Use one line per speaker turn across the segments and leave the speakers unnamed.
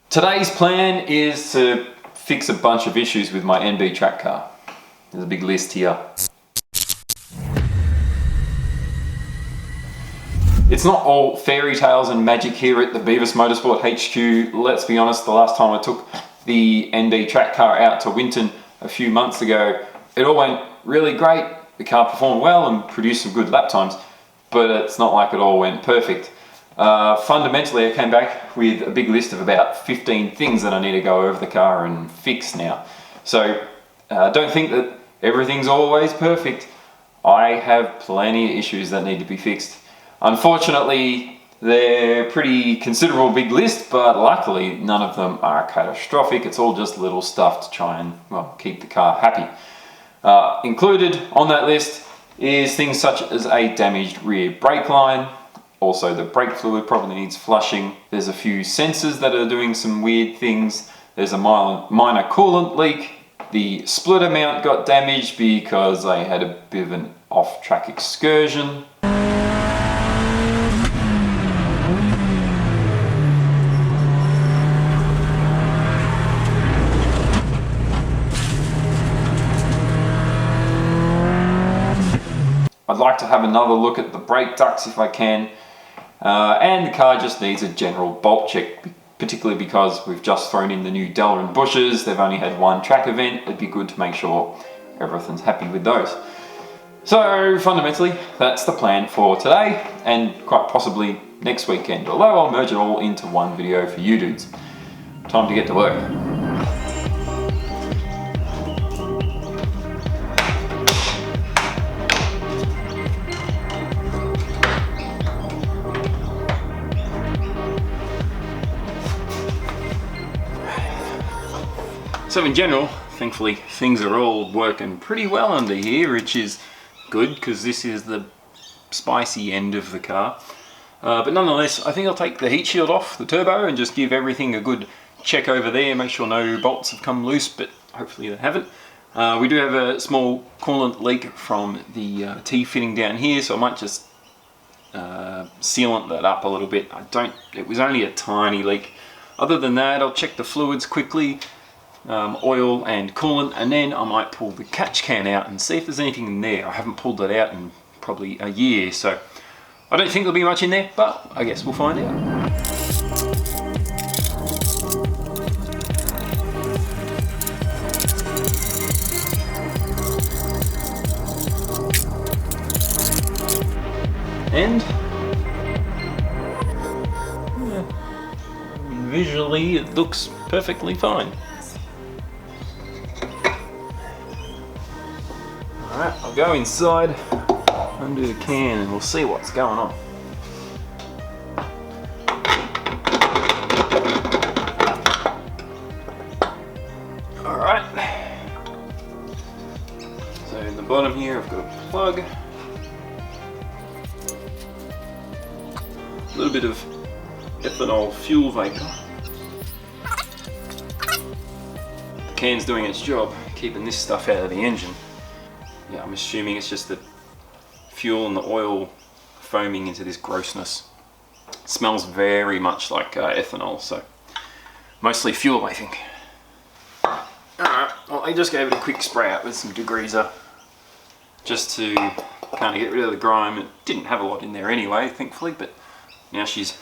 Today's plan is to fix a bunch of issues with my NB track car. There's a big list here. It's not all fairy tales and magic here at the BEAVIS Motorsport HQ. Let's be honest, the last time I took the NB track car out to Winton a few months ago, it all went really great. The car performed well and produced some good lap times, but it's not like it all went perfect. Fundamentally, I came back with a big list of about 15 things that I need to go over the car and fix now. So don't think that everything's always perfect. I have plenty of issues that need to be fixed. Unfortunately, they're pretty considerable big list, but luckily none of them are catastrophic. It's all just little stuff to try and, well, keep the car happy. Included on that list is things such as a damaged rear brake line. Also, the brake fluid probably needs flushing. There's a few sensors that are doing some weird things. There's a minor coolant leak. The splitter mount got damaged because I had a bit of an off-track excursion. I'd like to have another look at the brake ducts if I can. And the car just needs a general bolt check, particularly because we've just thrown in the new Della and Bushes. They've only had one track event. It'd be good to make sure everything's happy with those. So fundamentally, that's the plan for today and quite possibly next weekend, although I'll merge it all into one video for you dudes. Time to get to work. So in general, thankfully, things are all working pretty well under here, which is good because this is the spicy end of the car. But nonetheless, I think I'll take the heat shield off the turbo and just give everything a good check over there, make sure no bolts have come loose, but hopefully they haven't. We do have a small coolant leak from the T-fitting down here, so I might just sealant that up a little bit. It was only a tiny leak. Other than that, I'll check the fluids quickly. Oil and coolant, and then I might pull the catch can out and see if there's anything in there. I haven't pulled that out in probably a year, so I don't think there'll be much in there, but I guess we'll find out. And yeah, visually it looks perfectly fine. Alright, I'll go inside, undo the can, and we'll see what's going on. Alright, so in the bottom here I've got a plug, a little bit of ethanol fuel vapor. The can's doing its job, keeping this stuff out of the engine. Yeah, I'm assuming it's just the fuel and the oil foaming into this grossness. It smells very much like ethanol, so mostly fuel, I think. Alright, well, I just gave it a quick spray out with some degreaser just to kind of get rid of the grime. It didn't have a lot in there anyway, thankfully, but now she's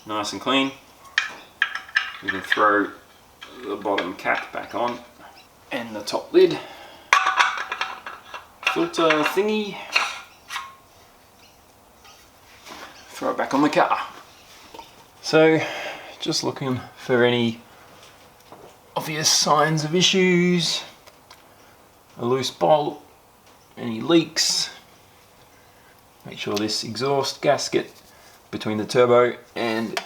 nice and clean. We can throw the bottom cap back on and the top lid. Filter thingy, throw it back on the car. So just looking for any obvious signs of issues, a loose bolt, any leaks. Make sure this exhaust gasket between the turbo and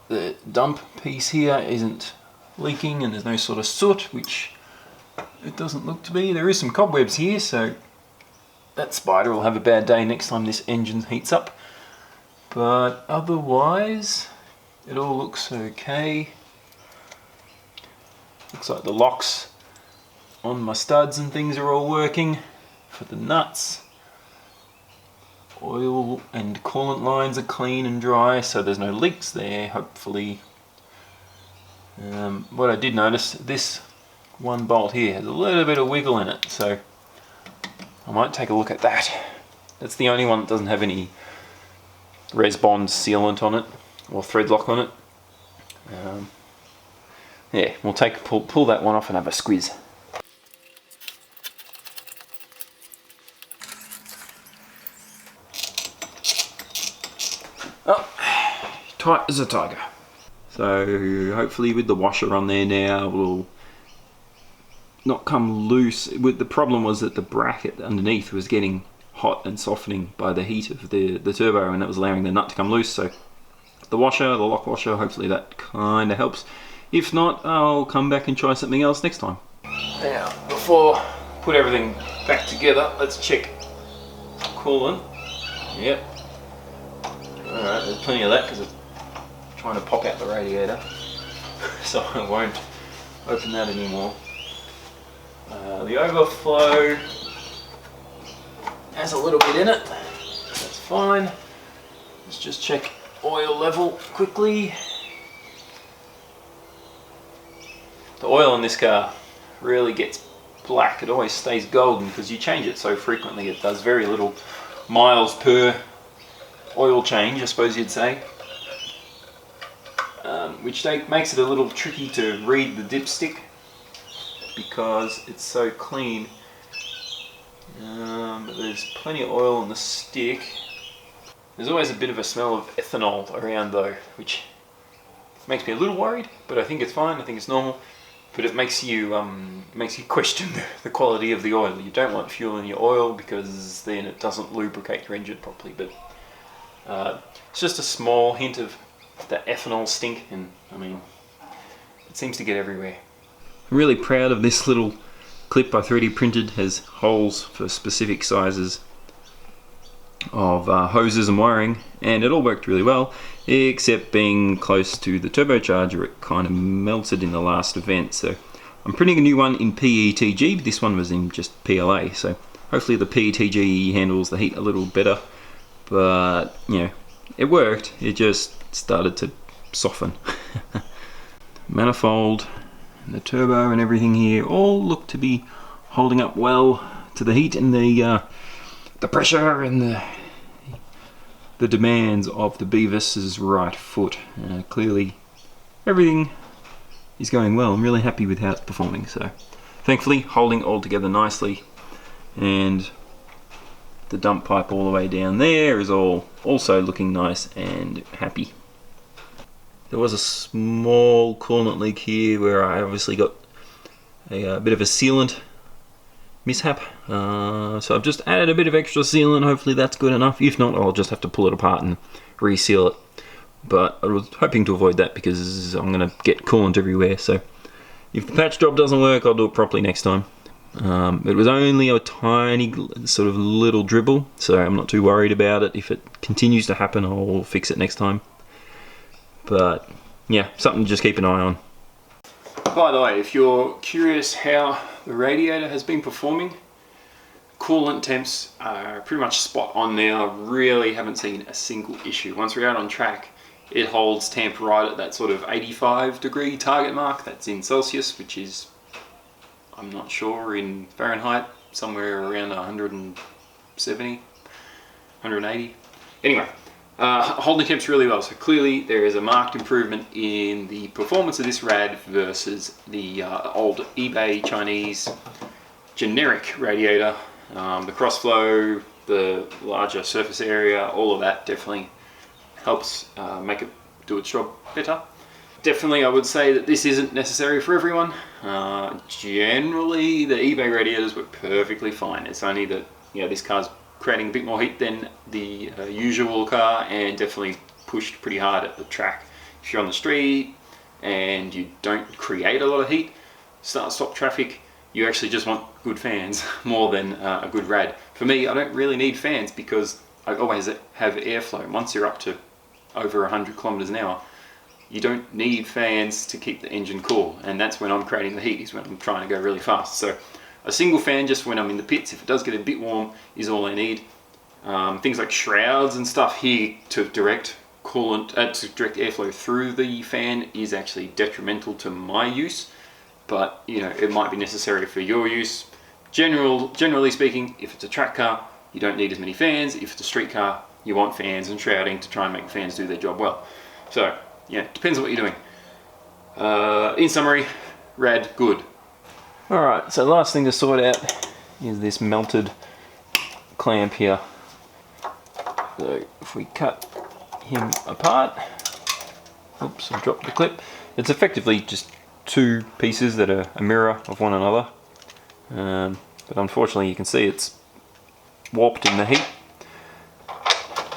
the dump piece here isn't leaking and there's no sort of soot, which it doesn't look to be. There is some cobwebs here, so that spider will have a bad day next time this engine heats up. But otherwise, it all looks okay. Looks like the locks on my studs and things are all working for the nuts. Oil and coolant lines are clean and dry, so there's no leaks there. Hopefully What I did notice, this one bolt here has a little bit of wiggle in it, so I might take a look at that. That's the only one that doesn't have any Resbond sealant on it or thread lock on it. Yeah, we'll pull that one off and have a squeeze. Oh, tight as a tiger. So hopefully with the washer on there now, will not come loose. The problem was that the bracket underneath was getting hot and softening by the heat of the turbo, and that was allowing the nut to come loose. So the lock washer, hopefully that kind of helps. If not, I'll come back and try something else next time. Now, before I put everything back together, let's check coolant. Yep. Alright, there's plenty of that because it's trying to pop out the radiator. So I won't open that anymore. The overflow has a little bit in it. That's fine. Let's just check oil level quickly. The oil in this car really gets black. It always stays golden because you change it so frequently. It does very little miles per oil change, I suppose you'd say, which makes it a little tricky to read the dipstick because it's so clean. But there's plenty of oil on the stick. There's always a bit of a smell of ethanol around though, which makes me a little worried, but I think it's fine. I think it's normal. But it makes you question the quality of the oil. You don't want fuel in your oil because then it doesn't lubricate your engine properly. But it's just a small hint of that ethanol stink, and I mean, it seems to get everywhere. I'm really proud of this little clip I 3D printed. Has holes for specific sizes of hoses and wiring, and it all worked really well, except being close to the turbocharger, it kind of melted in the last event. So I'm printing a new one in PETG, but this one was in just PLA, so hopefully the PETG handles the heat a little better. But you know, it worked, it just started to soften. Manifold and the turbo and everything here all look to be holding up well to the heat and the pressure and the demands of the BEAVIS's right foot. Clearly everything is going well. I'm really happy with how it's performing, so thankfully holding all together nicely, and the dump pipe all the way down there is all also looking nice and happy. There was a small coolant leak here where I obviously got a bit of a sealant mishap, so I've just added a bit of extra sealant. Hopefully that's good enough. If not, I'll just have to pull it apart and reseal it, but I was hoping to avoid that because I'm going to get coolant everywhere. So if the patch job doesn't work, I'll do it properly next time. It was only a tiny sort of little dribble, so I'm not too worried about it. If it continues to happen, I'll fix it next time. But yeah, something to just keep an eye on. By the way, if you're curious how the radiator has been performing, coolant temps are pretty much spot on now. Really haven't seen a single issue. Once we're out on track, it holds temp right at that sort of 85-degree target mark. That's in Celsius, which is, I'm not sure, in Fahrenheit, somewhere around 170, 180. Anyway, holding temps really well, so clearly there is a marked improvement in the performance of this rad versus the old eBay Chinese generic radiator. The crossflow, the larger surface area, all of that definitely helps make it do its job better. Definitely I would say that this isn't necessary for everyone. Generally the eBay radiators work perfectly fine. It's only that, you know, this car's creating a bit more heat than the usual car, and definitely pushed pretty hard at the track. If you're on the street and you don't create a lot of heat, stop traffic, you actually just want good fans more than a good rad. For me, I don't really need fans because I always have airflow. Once you're up to over 100 kilometers an hour, you don't need fans to keep the engine cool, and that's when I'm creating the heat, is when I'm trying to go really fast. So a single fan just when I'm in the pits, if it does get a bit warm, is all I need. Things like shrouds and stuff here to direct coolant, direct airflow through the fan is actually detrimental to my use, but you know, it might be necessary for your use. Generally speaking, if it's a track car, you don't need as many fans. If it's a street car, you want fans and shrouding to try and make the fans do their job well. So yeah, depends on what you're doing. In summary, rad, good. Alright, so the last thing to sort out is this melted clamp here. So if we cut him apart, oops, I dropped the clip. It's effectively just two pieces that are a mirror of one another, but unfortunately you can see it's warped in the heat.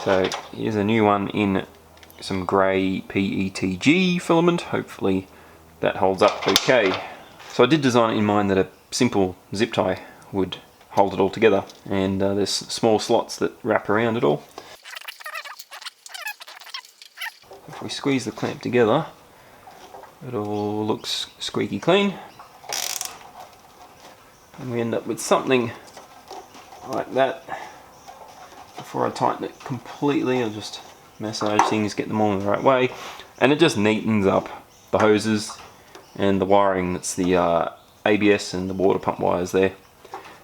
So here's a new one in some grey PETG filament. Hopefully that holds up okay. So I did design it in mind that a simple zip tie would hold it all together, and there's small slots that wrap around it all. If we squeeze the clamp together, it all looks squeaky clean, and we end up with something like that. Before I tighten it completely, I'll just massage things, get them all in the right way, and it just neatens up the hoses and the wiring. That's the ABS and the water pump wires there,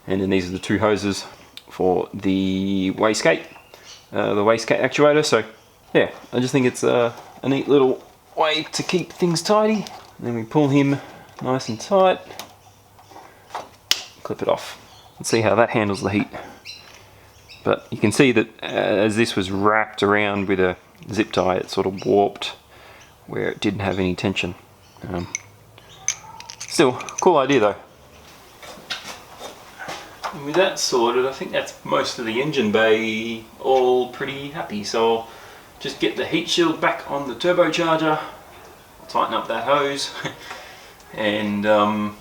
and then these are the two hoses for the wastegate, actuator. So yeah, I just think it's a neat little way to keep things tidy. And then we pull him nice and tight, clip it off, and see how that handles the heat. But you can see that as this was wrapped around with a zip tie, it sort of warped where it didn't have any tension. Still, cool idea though. And with that sorted, I think that's most of the engine bay all pretty happy. So I'll just get the heat shield back on the turbocharger, tighten up that hose, and then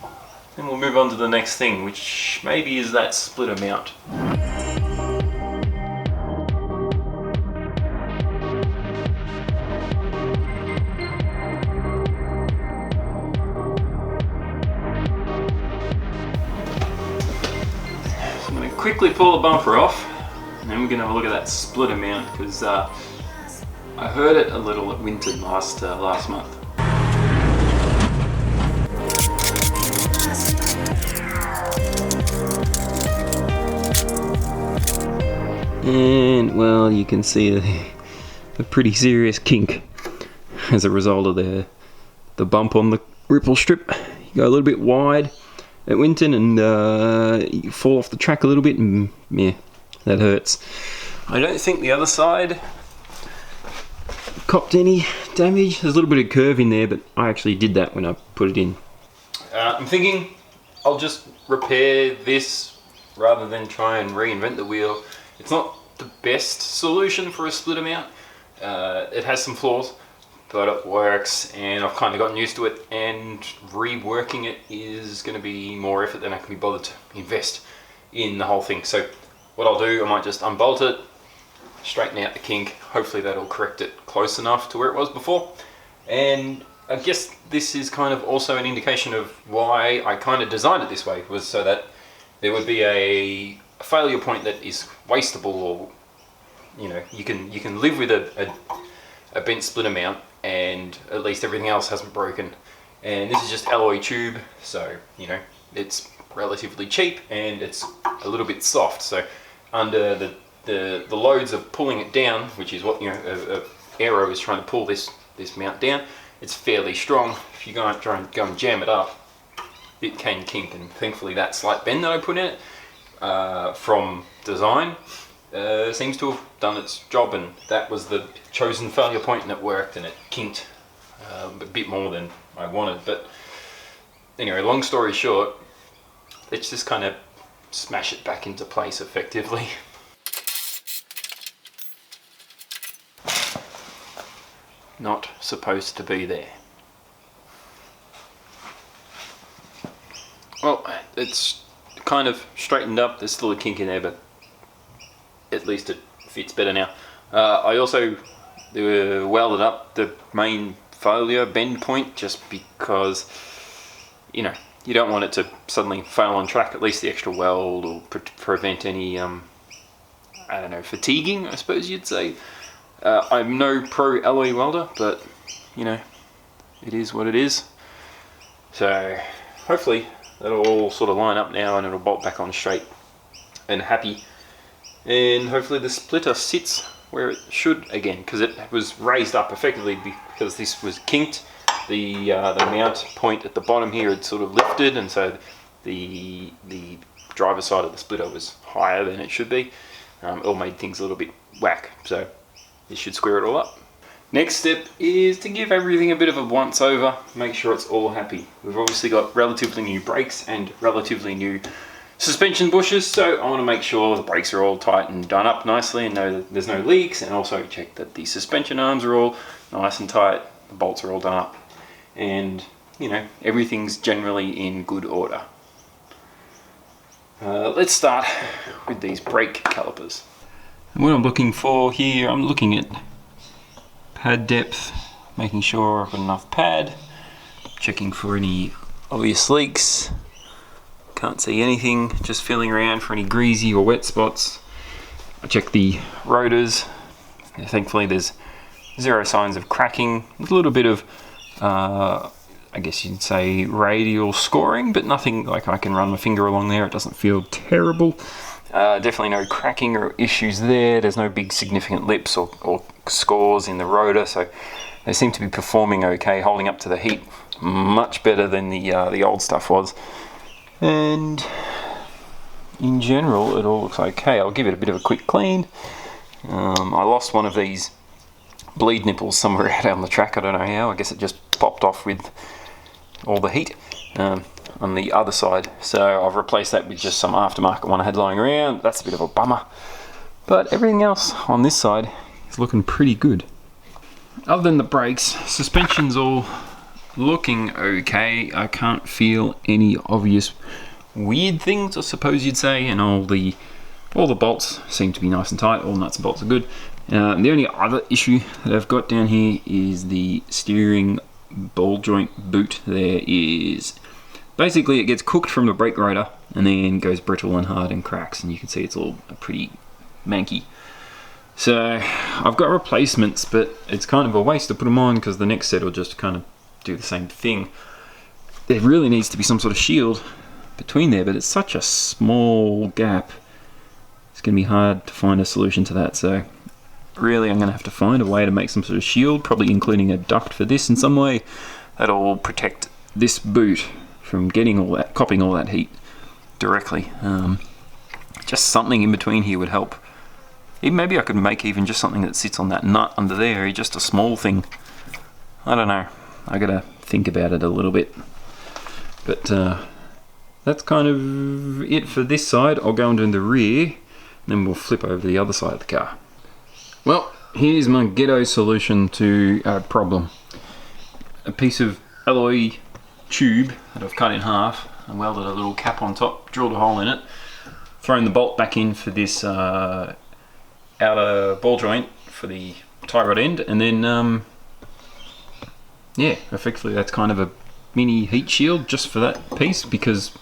we'll move on to the next thing, which maybe is that splitter mount. Quickly pull the bumper off, and then we're going to have a look at that splitter mount, because I heard it a little at Winton last month. And well, you can see a pretty serious kink as a result of the bump on the ripple strip. You go a little bit wide at Winton, and you fall off the track a little bit, and yeah, that hurts. I don't think the other side copped any damage. There's a little bit of curve in there, but I actually did that when I put it in. I'm thinking I'll just repair this rather than try and reinvent the wheel. It's not the best solution for a splitter mount. It has some flaws, but it works, and I've kind of gotten used to it, and reworking it is going to be more effort than I can be bothered to invest in the whole thing. So what I'll do, I might just unbolt it, straighten out the kink. Hopefully that'll correct it close enough to where it was before. And I guess this is kind of also an indication of why I kind of designed it this way, was so that there would be a failure point that is wastable, or you know, you can live with a bent splitter mount, and at least everything else hasn't broken. And this is just alloy tube, so you know, it's relatively cheap and it's a little bit soft. So under the loads of pulling it down, which is what, you know, a aero is trying to pull this mount down, it's fairly strong. If you try and go and jam it up, it can kink, and thankfully that slight bend that I put in it from design seems to have done its job, and that was the chosen failure point, and it worked, and it kinked a bit more than I wanted. But anyway, long story short, let's just kind of smash it back into place effectively. Not supposed to be there. Well, it's kind of straightened up. There's still a kink in there, but at least it fits better now. I also welded up the main failure bend point, just because, you know, you don't want it to suddenly fail on track. At least the extra weld will prevent any, I don't know, fatiguing, I suppose you'd say. I'm no pro alloy welder, but you know, it is what it is. So hopefully that'll all sort of line up now and it'll bolt back on straight and happy. And hopefully the splitter sits where it should again, because it was raised up effectively because this was kinked. The mount point at the bottom here had sort of lifted, and so the driver's side of the splitter was higher than it should be. It all made things a little bit whack, so this should square it all up. Next step is to give everything a bit of a once over, make sure it's all happy. We've obviously got relatively new brakes and relatively new suspension bushes, so I want to make sure the brakes are all tight and done up nicely and know that there's no leaks, and also check that the suspension arms are all nice and tight, the bolts are all done up, and you know, everything's generally in good order. Let's start with these brake calipers. And what I'm looking for here, I'm looking at pad depth, making sure I've got enough pad, checking for any obvious leaks. Can't see anything, just feeling around for any greasy or wet spots. I check the rotors. Thankfully there's zero signs of cracking. There's a little bit of, I guess you'd say, radial scoring, but nothing like I can run my finger along there. It doesn't feel terrible. Definitely no cracking or issues there. There's no big significant lips or scores in the rotor, so they seem to be performing okay, holding up to the heat much better than the old stuff was. And in general, it all looks okay. I'll give it a bit of a quick clean. I lost one of these bleed nipples somewhere out on the track. I don't know how. I guess it just popped off with all the heat on the other side. So I've replaced that with just some aftermarket one I had lying around. That's a bit of a bummer. But everything else on this side is looking pretty good. Other than the brakes, suspension's all looking okay. I can't feel any obvious weird things, I suppose you'd say, and all the bolts seem to be nice and tight. All nuts and bolts are good. The only other issue that I've got down here is the steering ball joint boot. There is basically, it gets cooked from the brake rotor and then goes brittle and hard and cracks, and you can see it's all pretty manky. So I've got replacements, but it's kind of a waste to put them on because the next set will just kind of do the same thing. There really needs to be some sort of shield between there, but it's such a small gap. It's going to be hard to find a solution to that. So really, I'm going to have to find a way to make some sort of shield, probably including a duct for this in some way that'll protect this boot from getting all that, copying all that heat directly. Just something in between here would help. Even maybe I could make even just something that sits on that nut under there, just a small thing. I don't know. I gotta think about it a little bit. But that's kind of it for this side. I'll go into the rear, and then we'll flip over to the other side of the car. Well, here's my ghetto solution to a problem. A piece of alloy tube that I've cut in half and welded a little cap on top, drilled a hole in it, thrown the bolt back in for this outer ball joint for the tie rod end, and then yeah, effectively that's kind of a mini heat shield just for that piece, because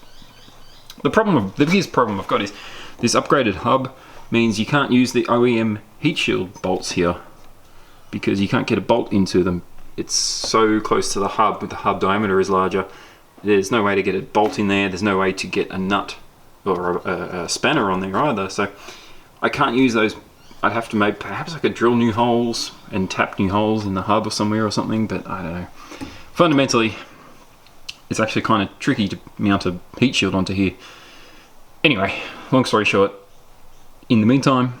the biggest problem I've got is this upgraded hub means you can't use the OEM heat shield bolts here because you can't get a bolt into them. It's so close to the hub, with the hub diameter is larger. There's no way to get a bolt in there. There's no way to get a nut or a spanner on there either. So I can't use those. I'd have to perhaps I could drill new holes and tap new holes in the hub or somewhere or something, but I don't know. Fundamentally, it's actually kind of tricky to mount a heat shield onto here. Anyway, long story short, in the meantime,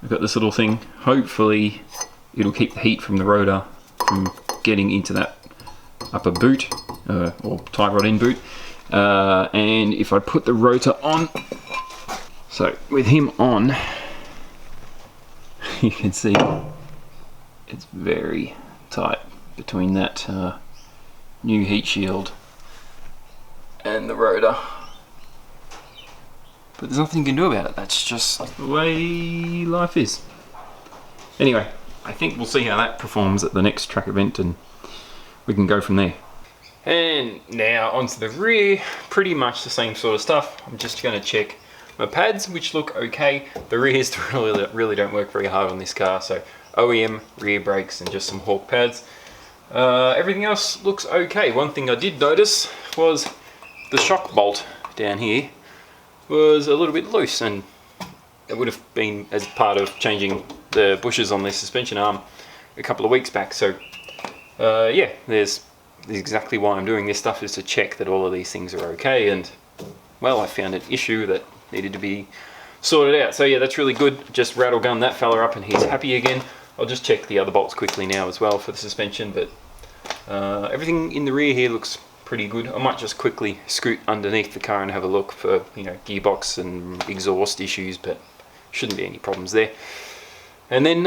I've got this little thing. Hopefully it'll keep the heat from the rotor from getting into that upper boot, or tie rod end boot. And if I put the rotor on, so with him on, you can see it's very tight between that new heat shield and the rotor. But there's nothing you can do about it. That's just the way life is. Anyway, I think we'll see how that performs at the next track event, and we can go from there. And now onto the rear, pretty much the same sort of stuff. I'm just going to check
my pads, which look okay. The rears really don't work very hard on this car, so OEM rear brakes and just some Hawk pads. Everything else looks okay. One thing I did notice was the shock bolt down here was a little bit loose, and it would have been as part of changing the bushes on the suspension arm a couple of weeks back. So yeah, there's exactly why I'm doing this stuff, is to check that all of these things are okay, and well, I found an issue that needed to be sorted out. So yeah, that's really good. Just rattle gun that fella up and he's happy again. I'll just check the other bolts quickly now as well for the suspension, but everything in the rear here looks pretty good. I might just quickly scoot underneath the car and have a look for, you know, gearbox and exhaust issues, but shouldn't be any problems there. And then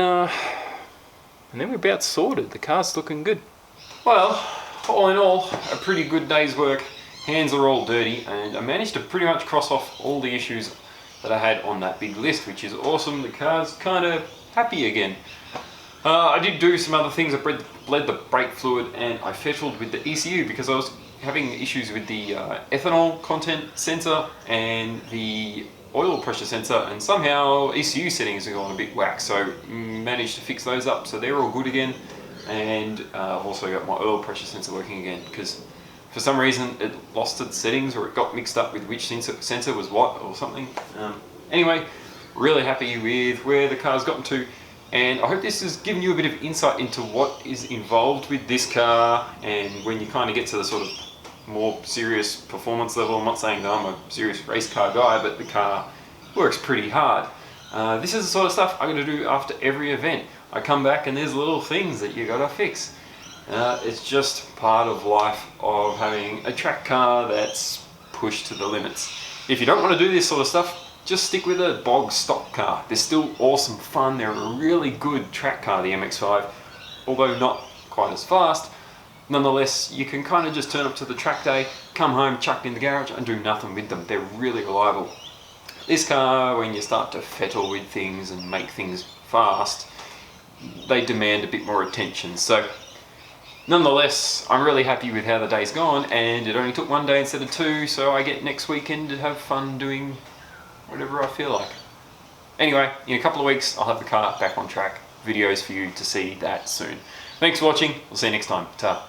we're about sorted. The car's looking good. Well, all in all, a pretty good day's work. Hands are all dirty, and I managed to pretty much cross off all the issues that I had on that big list, which is awesome. The car's kind of happy again. I did do some other things. I bled the brake fluid, and I fettled with the ECU because I was having issues with the ethanol content sensor and the oil pressure sensor, and somehow ECU settings have gone a bit whack, so managed to fix those up, so they're all good again. And I've also got my oil pressure sensor working again, because for some reason it lost its settings, or it got mixed up with which sensor was what or something. Anyway, really happy with where the car's gotten to, and I hope this has given you a bit of insight into what is involved with this car, and when you kind of get to the sort of more serious performance level. I'm not saying that I'm a serious race car guy, but the car works pretty hard. This is the sort of stuff I'm going to do after every event. I come back and there's little things that you got to fix. It's just part of life of having a track car that's pushed to the limits. If you don't want to do this sort of stuff, just stick with a bog stock car. They're still awesome fun. They're a really good track car, the MX-5, although not quite as fast. Nonetheless, you can kind of just turn up to the track day, come home, chuck in the garage and do nothing with them. They're really reliable. This car, when you start to fettle with things and make things fast, they demand a bit more attention. So nonetheless, I'm really happy with how the day's gone, and it only took one day instead of two, so I get next weekend to have fun doing whatever I feel like. Anyway, in a couple of weeks, I'll have the car back on track. Videos for you to see that soon. Thanks for watching. We'll see you next time. Ta.